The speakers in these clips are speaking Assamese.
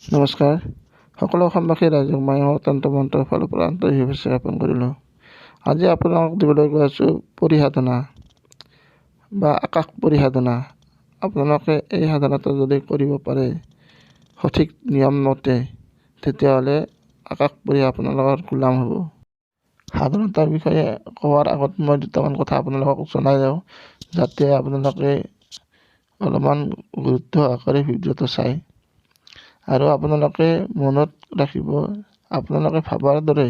নমস্কাৰ। সকলো অসমবাসী ৰাইজক মই তন্ত্ৰ মন্ত্ৰৰ ফালৰ পৰা আন্তৰিক শুভেচ্ছা জ্ঞাপন কৰিলোঁ। আজি আপোনালোকক দিবলৈ গৈ আছোঁ পৰিসাধনা বা আকাশ পৰিসাধনা। আপোনালোকে এই সাধনাটো যদি কৰিব পাৰে সঠিক নিয়ম মতে, তেতিয়াহ'লে আকাশ পৰি আপোনালোকৰ গোলাম হ'ব। সাধনাৰ বিষয়ে কোৱাৰ আগত মই দুটামান কথা আপোনালোকক জনাই যাওঁ, যাতে আপোনালোকে অলপমান গুৰুত্ব সহকাৰে ভিডিঅ'টো চায়। আৰু আপোনালোকে মনত ৰাখিব, আপোনালোকে ভাবাৰ দৰে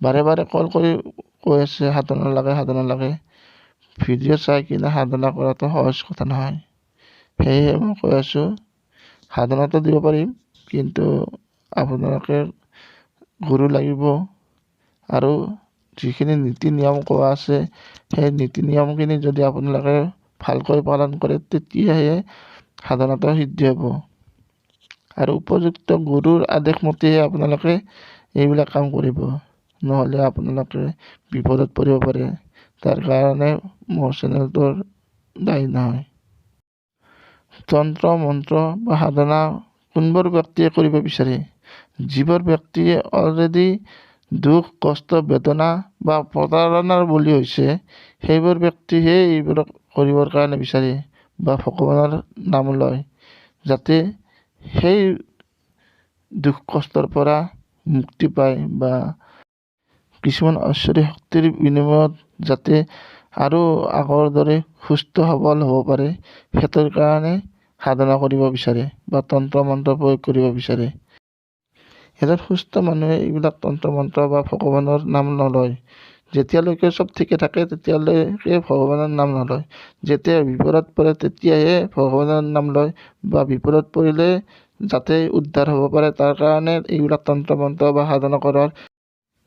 বাৰে বাৰে কল কৰি কৈ আছে সাধনা লাগে। ভিডিঅ' চাই কিনে সাধনা কৰাটো সহজ কথা নহয়। সেয়েহে মই কৈ আছোঁ, সাধনাটো দিব পাৰিম, কিন্তু আপোনালোকে গুৰু লাগিব। আৰু যিখিনি নীতি নিয়ম কোৱা আছে, সেই নীতি নিয়মখিনি যদি আপোনালোকে ভালকৈ পালন কৰে, তেতিয়াহে সাধনাটো সিদ্ধি হ'ব। আৰু উপযুক্ত গুৰুৰ আদেশ মতেহে আপোনালোকে এইবিলাক কাম কৰিব, নহ'লে আপোনালোকে বিপদত পৰিব পাৰে। তাৰ কাৰণে মোৰ চেনেলটোৰ দায়ী নহয়। তন্ত্ৰ মন্ত্ৰ বা সাধনা কোনবোৰ ব্যক্তিয়ে কৰিব বিচাৰে? যিবোৰ ব্যক্তিয়ে অলৰেডি দুখ কষ্ট বেদনা বা প্ৰতাৰণাৰ বলি হৈছে, সেইবোৰ ব্যক্তিহে এইবিলাক কৰিবৰ কাৰণে বিচাৰে বা ভগৱানৰ নাম লয়, যাতে সেই দুখ কষ্টৰ পৰা মুক্তি পায় বা কিছুমান ঐশ্বৰিক শক্তিৰ বিনিময়ত যাতে আৰু আগৰ দৰে সুস্থ সবল হ'ব পাৰে, সেইটোৰ কাৰণে সাধনা কৰিব বিচাৰে বা তন্ত্ৰ মন্ত্ৰ প্ৰয়োগ কৰিব বিচাৰে। এজন সুস্থ মানুহে এইবিলাক তন্ত্ৰ মন্ত্ৰ বা ভগৱানৰ নাম নলয়। যেতিয়ালৈকে চব ঠিকে থাকে তেতিয়ালৈকে ভগৱানৰ নাম নলয়। যেতিয়া বিপদত পৰে তেতিয়াহে ভগৱানৰ নাম লয়, বা বিপদত পৰিলে যাতে উদ্ধাৰ হ'ব পাৰে তাৰ কাৰণে এইবিলাক তন্ত্ৰ মন্ত্ৰ বা সাধনা কৰাৰ,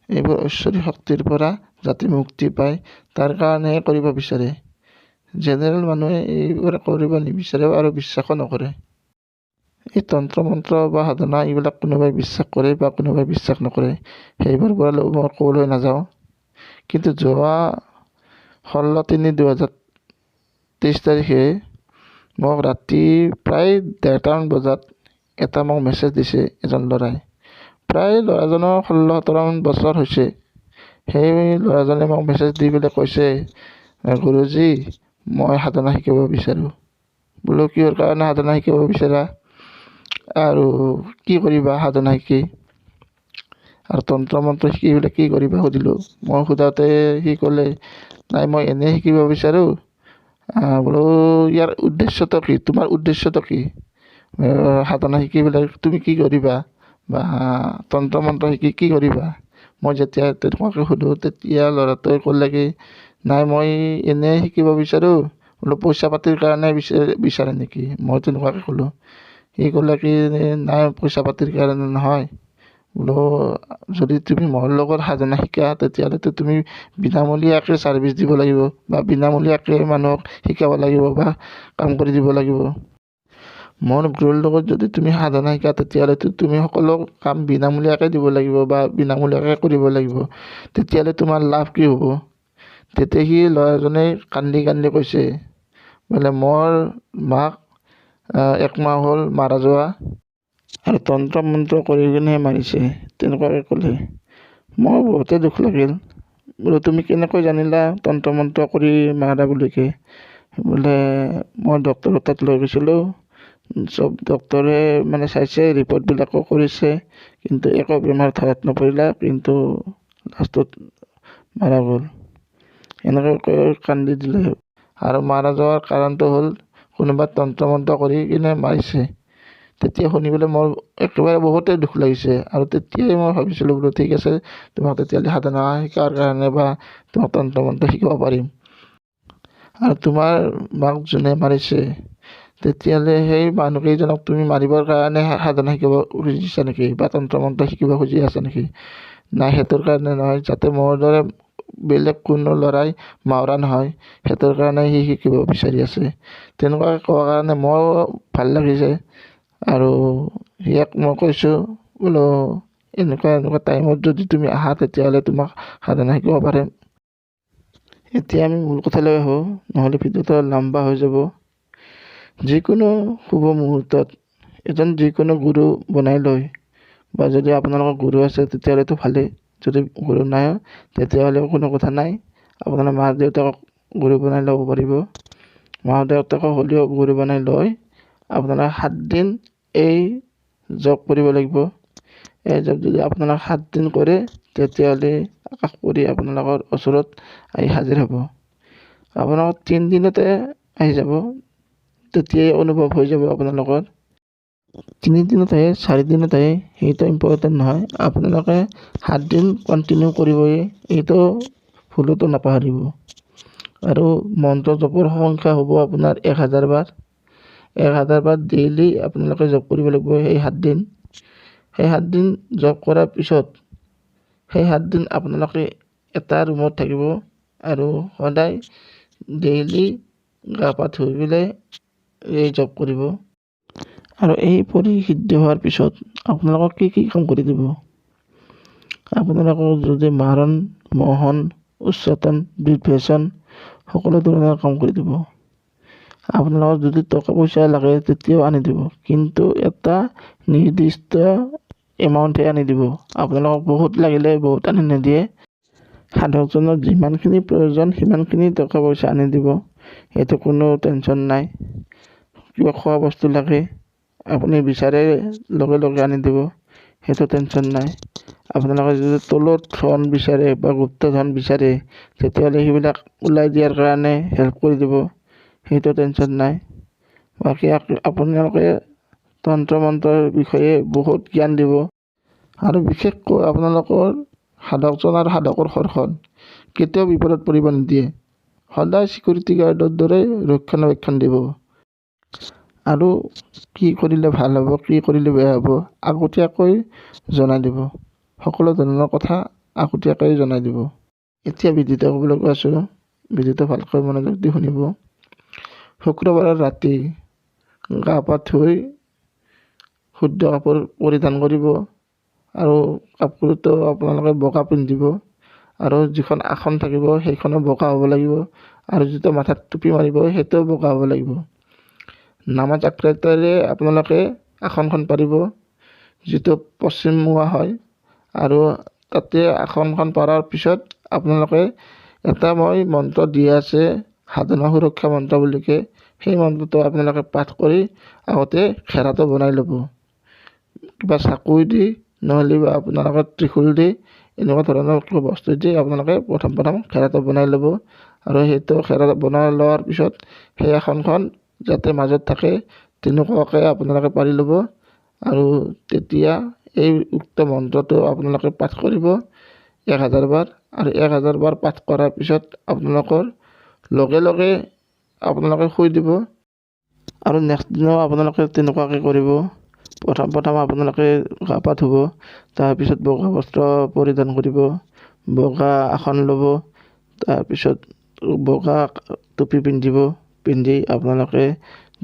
এইবোৰ ঐশ্বৰিক শক্তিৰ পৰা যাতে মুক্তি পায় তাৰ কাৰণেহে কৰিব বিচাৰে। জেনেৰেল মানুহে এইবোৰ কৰিব নিবিচাৰে আৰু বিশ্বাসো নকৰে। এই তন্ত্ৰ মন্ত্ৰ বা সাধনা এইবিলাক কোনোবাই বিশ্বাস কৰে বা কোনোবাই বিশ্বাস নকৰে, সেইবোৰ পৰা মই ক'বলৈ নাযাওঁ। কিন্তু যোৱা 16/3/2023 তাৰিখে মোক ৰাতি প্ৰায় 1:30মান বজাত এটা মোক মেছেজ দিছে এজন ল'ৰাই। প্ৰায় ল'ৰাজনৰ 16-17 বছৰ হৈছে। সেই ল'ৰাজনে মোক মেছেজ দি পেলাই কৈছে, গুৰুজী মই সাধনা শিকিব বিচাৰোঁ। বোলো কিহৰ কাৰণে সাধনা শিকিব বিচাৰা আৰু কি কৰিবা সাধনা শিকি, আৰু তন্ত্ৰ মন্ত্ৰ শিকি পেলাই কি কৰিবা সুধিলোঁ। মই সোধাতে সি ক'লে, নাই মই এনেই শিকিব বিচাৰোঁ। বোলো ইয়াৰ উদ্দেশ্যটো কি, তোমাৰ উদ্দেশ্যটো কি? সাধনা শিকি পেলাই তুমি কি কৰিবা বা তন্ত্ৰ মন্ত্ৰ শিকি কি কৰিবা? মই যেতিয়া তেনেকুৱাকৈ সোধোঁ, তেতিয়া ল'ৰাটোৱে ক'লে কি, নাই মই এনেই শিকিব বিচাৰোঁ। বোলো পইচা পাতিৰ কাৰণে বিচাৰে নেকি? মই তেনেকুৱাকৈ ক'লোঁ। সি ক'লে কি, নাই পইচা পাতিৰ কাৰণে নহয়। বোলো যদি তুমি মোৰ লগত সাধনা শিকা তেতিয়াহ'লেতো তুমি বিনামূলীয়াকৈ ছাৰ্ভিচ দিব লাগিব বা বিনামূলীয়াকৈ মানুহক শিকাব লাগিব বা কাম কৰি দিব লাগিব। মোৰ গুৰুৰ লগত যদি তুমি সাধনা শিকা তেতিয়াহ'লেতো তুমি সকলো কাম বিনামূলীয়াকৈ দিব লাগিব বা বিনামূলীয়াকৈ কৰিব লাগিব। তেতিয়াহ'লে তোমাৰ লাভ কি হ'ব? তেতিয়া সি ল'ৰাজনে কান্দি কান্দি কৈছে, বোলে মোৰ মাক 1 মাহ হ'ল মাৰা যোৱা, আৰু তন্ত্ৰ মন্ত্ৰ কৰি কিনেহে মাৰিছে, তেনেকুৱাকৈ ক'লে। মোৰ বহুতেই দুখ লাগিল। বোলো তুমি কেনেকৈ জানিলা তন্ত্ৰ মন্ত্ৰ কৰি মাৰা বুলিকে? বোলে মই ডক্তৰৰ তাত লৈ গৈছিলোঁ, চব ডক্তৰে মানে চাইছে, ৰিপৰ্টবিলাকো কৰিছে, কিন্তু একো বেমাৰ ধৰাত নপৰিলা, কিন্তু লাষ্টত মাৰা গ'ল। এনেকৈ কৈ কান্দি দিলে। আৰু মাৰা যোৱাৰ কাৰণটো হ'ল কোনোবা তন্ত্ৰ মন্ত্ৰ কৰি কিনে মাৰিছে। তেতিয়া শুনি পেলাই মোৰ একেবাৰে বহুতেই দুখ লাগিছে। আৰু তেতিয়াই মই ভাবিছিলোঁ, বোলো ঠিক আছে, তোমাক তেতিয়াহ'লে সাধনা শিকাৰ কাৰণে বা তোমাক তন্ত্ৰ মন্ত্ৰ শিকাব পাৰিম। আৰু তোমাৰ মাক যোনে মাৰিছে, তেতিয়াহ'লে সেই মানুহকেইজনক তুমি মাৰিবৰ কাৰণে সাধনা শিকিব খুজিছা নেকি বা তন্ত্ৰ মন্ত্ৰ শিকিব খুজি আছা নেকি? নাই, সেইটোৰ কাৰণে নহয়, যাতে মোৰ দৰে বেলেগ কোনো ল'ৰাই মাৰা নহয়, সেইটোৰ কাৰণে সি শিকিব বিচাৰি আছে। তেনেকুৱাকৈ কোৱাৰ কাৰণে মোৰ ভাল লাগিছে। আৰু ইয়াক মই কৈছোঁ, বোলো এনেকুৱা টাইমত যদি তুমি আহা তেতিয়াহ'লে তোমাক সাধনা শিকিব পাৰিম। এতিয়া আমি মূল কথালৈ আহোঁ, নহ'লে ভিডিঅ'টো লম্বা হৈ যাব। যিকোনো শুভ মুহূৰ্তত এজন যিকোনো গুৰু বনাই লয়, বা যদি আপোনালোকৰ গুৰু আছে তেতিয়াহ'লেতো ভালেই, যদি গুৰু নাই তেতিয়াহ'লে কোনো কথা নাই, আপোনাৰ মা দেউতাকক গুৰু বনাই ল'ব পাৰিব। মা দেউতাকক হ'লেও গুৰু বনাই লৈ আপোনালোকে 7 দিন এই জপ কৰিব লাগিব। এই জপ যদি আপোনালোকে 7 দিন কৰে তেতিয়াহ'লে আকাশ পৰি আপোনালোকৰ ওচৰত আহি হাজিৰ হ'ব। আপোনালোকৰ 3 দিনতে আহি যাব, তেতিয়াই অনুভৱ হৈ যাব আপোনালোকৰ। 3 দিনত আহে 4 দিনত আহে সেইটো ইম্পৰ্টেণ্ট নহয়, আপোনালোকে 7 দিন কণ্টিনিউ কৰিবই, এইটো ভুলতো নাপাহৰিব। আৰু মন্ত্ৰ জপৰ সংখ্যা হ'ব আপোনাৰ 1000 বাৰ। 1000 বাৰ ডেইলি আপোনালোকে জপ কৰিব লাগিব সেই 7 দিন। সেই 7 দিন জপ কৰাৰ পিছত সেই 7 দিন আপোনালোকে এটা ৰুমত থাকিব আৰু সদায় ডেইলি গা পা ধুই পেলাই এই জপ কৰিব। আৰু এই পৰিসিদ্ধ হোৱাৰ পিছত আপোনালোকক কি কাম কৰি দিব, আপোনালোকক যদি মাৰণ, মোহন, উচ্চাটন, বিভ্ৰেষণ সকলো ধৰণৰ কাম কৰি দিব। আপোনালোকক যদি টকা পইচা লাগে তেতিয়াও আনি দিব, কিন্তু এটা নিৰ্দিষ্ট এমাউণ্টহে আনি দিব। আপোনালোকক বহুত লাগিলে বহুত আনি নিদিয়ে, সাধকজনৰ যিমানখিনি প্ৰয়োজন সিমানখিনি টকা পইচা আনি দিব, সেইটো কোনো টেনশ্যন নাই। কিবা খোৱা বস্তু লাগে আপুনি বিচাৰে লগে লগে আনি দিব, সেইটো টেনশ্যন নাই। আপোনালোকে যদি তলত ধন বিচাৰে বা গুপ্ত ধন বিচাৰে তেতিয়াহ'লে সেইবিলাক ওলাই দিয়াৰ কাৰণে হেল্প কৰি দিব, সেইটো টেনশ্যন নাই। বাকী আপোনালোকে তন্ত্ৰ মন্ত্ৰৰ বিষয়ে বহুত জ্ঞান দিব। আৰু বিশেষকৈ আপোনালোকৰ সাধকজন আৰু সাধকৰ ঘৰখন কেতিয়াও বিপদত পৰিব নিদিয়ে, সদায় চিকিউৰিটি গাৰ্ডৰ দৰে ৰক্ষণাবেক্ষণ দিব। আৰু কি কৰিলে ভাল হ'ব, কি কৰিলে বেয়া হ'ব আগতীয়াকৈ জনাই দিব, সকলো ধৰণৰ কথা আগতীয়াকৈ জনাই দিব। এতিয়া বিধিত ক'বলৈ গৈ আছোঁ, বিধিটো ভালকৈ মনোযোগ দি শুনিব। শুক্ৰবাৰৰ ৰাতি গা পা ধুই শুদ্ধ কাপোৰ পৰিধান কৰিব, আৰু কাপোৰটো আপোনালোকে বগা পিন্ধিব, আৰু যিখন আসন থাকিব সেইখনো বগা হ'ব লাগিব, আৰু যিটো মাথাত টুপি মাৰিব সেইটোও বগা হ'ব লাগিব। নামাজ আকৃতিৰে আপোনালোকে আসনখন পাৰিব, যিটো পশ্চিমমুৱা হয়, আৰু তাতে আসনখন পৰাৰ পিছত আপোনালোকে এটা মই মন্ত্ৰ দি আছে সাধনা সুৰক্ষা মন্ত্ৰ বুলি কয়, সেই মন্ত্ৰটো আপোনালোকে পাঠ কৰি আগতে ঘেৰাটো বনাই ল'ব, কিবা চাকুই দি নহ'লে বা আপোনালোকে ত্ৰিশূল দি এনেকুৱা ধৰণৰ কিবা বস্তু দি আপোনালোকে প্ৰথম ঘেৰাটো বনাই ল'ব। আৰু সেইটো ঘেৰা বনাই লোৱাৰ পিছত সেই আসনখন যাতে মাজত থাকে তেনেকুৱাকৈ আপোনালোকে পাৰি ল'ব। আৰু তেতিয়া এই উক্ত মন্ত্ৰটো আপোনালোকে পাঠ কৰিব 1000 বাৰ। আৰু 1000 বাৰ পাঠ কৰাৰ পিছত আপোনালোকৰ লগে লগে আপোনালোকে শুই দিব। আৰু নেক্সট দিনাও আপোনালোকে তেনেকুৱাকৈ কৰিব। প্ৰথম আপোনালোকে গা পা ধুব, তাৰপিছত বগা বস্ত্ৰ পৰিধান কৰিব, বগা আসন ল'ব, তাৰপিছত বগা টুপি পিন্ধিব, পিন্ধি আপোনালোকে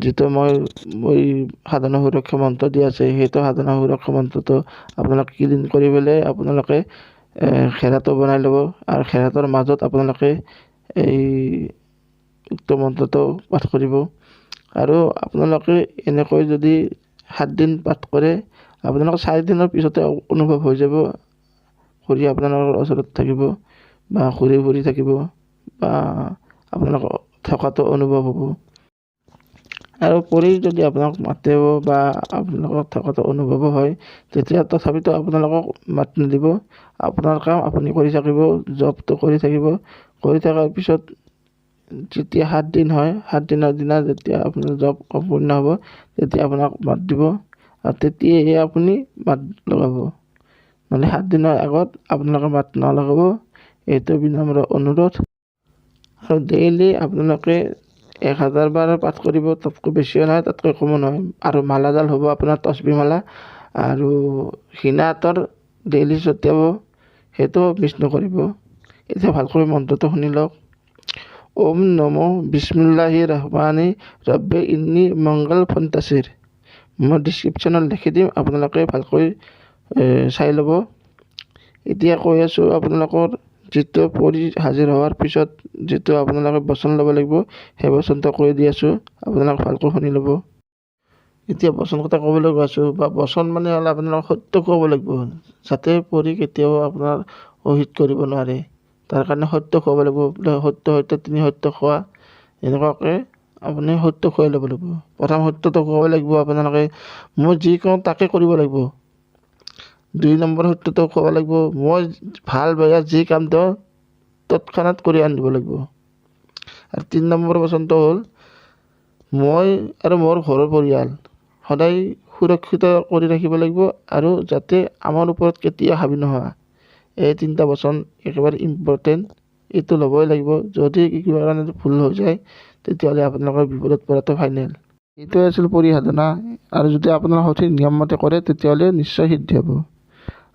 যিটো মই সাধনা সুৰক্ষা মন্ত্ৰ দি আছে সেইটো সাধনা সুৰক্ষা মন্ত্ৰটো আপোনালোকে ক্লিন কৰি পেলাই আপোনালোকে ঘেৰাটো বনাই ল'ব, আৰু ঘেৰাটোৰ মাজত আপোনালোকে এই উক্ত মন্ত্ৰটো পাঠ কৰিব। আৰু আপোনালোকে এনেকৈ যদি 7 দিন পাঠ কৰে আপোনালোকৰ 4 দিনৰ পিছতে অনুভৱ হৈ যাব, ঘূৰি আপোনালোকৰ ওচৰত থাকিব বা ঘূৰি ফুৰি থাকিব বা আপোনালোকৰ থকাটো অনুভৱ হ'ব। আৰু পৰি যদি আপোনাক মাতেও বা আপোনালোকক থকাটো অনুভৱ হয় তেতিয়া তথাপিতো আপোনালোকক মাত নিদিব, আপোনাৰ কাম আপুনি কৰি থাকিব, জবটো কৰি থাকিব। কৰি থকাৰ পিছত যেতিয়া 7 দিন হয়, 7 দিনৰ দিনা যেতিয়া আপোনাৰ জব সম্পূৰ্ণ হ'ব তেতিয়া আপোনাক মাত দিব, আৰু তেতিয়াহে আপুনি মাত লগাব, মানে 7 দিনৰ আগত আপোনালোকে মাত নলগাব, এইটো বিনম্ৰ অনুৰোধ। আৰু ডেইলি আপোনালোকে 1000 বাৰ পাঠ কৰিব, তাতকৈ বেছিও নহয় তাতকৈ কমো নহয়। আৰু মালাডাল হ'ব আপোনাৰ তছবি মালা, আৰু হীনা আতৰ ডেইলি ছটিয়াব, সেইটো মিছ নকৰিব। এতিয়া ভালকৈ মন্ত্ৰটো শুনি লওক। ওম নমো বিস্মিল্লাহিৰ ৰহমানি ৰব্বে ইন্নী মংগল ফন্তাছিৰ। মই ডিছক্ৰিপশ্যনত লিখি দিম, আপোনালোকে ভালকৈ চাই ল'ব। এতিয়া কৈ আছোঁ আপোনালোকৰ যিটো পৰি হাজিৰ হোৱাৰ পিছত যিটো আপোনালোকে বচন ল'ব লাগিব সেই বচনটো কৈ দি আছোঁ, আপোনালোকে ভালকৈ শুনি ল'ব। এতিয়া বচন কথা ক'বলৈ গৈছোঁ বা বচন মানে হ'লে আপোনালোকে সত্য ক'ব লাগিব, যাতে পঢ়ি কেতিয়াও আপোনাৰ অহিত কৰিব নোৱাৰে। তাৰ কাৰণে সত্য খুৱাব লাগিব, বোলে সত্য সত্য তিনি সত্য খোৱা, এনেকুৱাকৈ আপুনি সত্য খুৱাই ল'ব লাগিব। প্ৰথম সত্যটো ক'ব লাগিব আপোনালোকে, মই যি কওঁ তাকে কৰিব লাগিব। 2 নম্বৰ সত্যটো ক'ব লাগিব, মই ভাল বেয়া যি কাম দিওঁ তৎক্ষণাত কৰি আনিব লাগিব। আৰু 3 নম্বৰ বচনটো হ'ল, মই আৰু মোৰ ঘৰৰ পৰিয়াল সদায় সুৰক্ষিত কৰি ৰাখিব লাগিব আৰু যাতে আমাৰ ওপৰত কেতিয়াও হাবি নোহোৱা। এই 3টা বচন একেবাৰে ইম্পৰ্টেণ্ট, এইটো ল'বই লাগিব। যদি কিবা কাৰণে ভুল হৈ যায় তেতিয়াহ'লে আপোনালোকৰ বিপদত পৰাটো ফাইনেল। এইটোৱে আছিল পৰিসাধনা, আৰু যদি আপোনাৰ সঠিক নিয়মমতে কৰে তেতিয়াহ'লে নিশ্চয় সিদ্ধি হ'ব।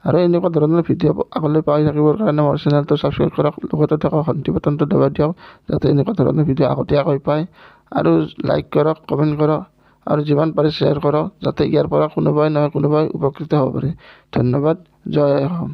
আৰু এনেকুৱা ধৰণৰ ভিডিঅ' আগলৈ পাই থাকিবৰ কাৰণে মোৰ চেনেলটো ছাবস্ক্ৰাইব কৰক, লগতে থকা ঘণ্টি বাটনটো দবাই দিয়ক, যাতে এনেকুৱা ধৰণৰ ভিডিঅ' আগতীয়াকৈ পায়। আৰু লাইক কৰক, কমেণ্ট কৰক আৰু যিমান পাৰে শ্বেয়াৰ কৰক, যাতে ইয়াৰ পৰা কোনোবাই নহয় কোনোবাই উপকৃত হ'ব পাৰে। ধন্যবাদ। জয় অসম।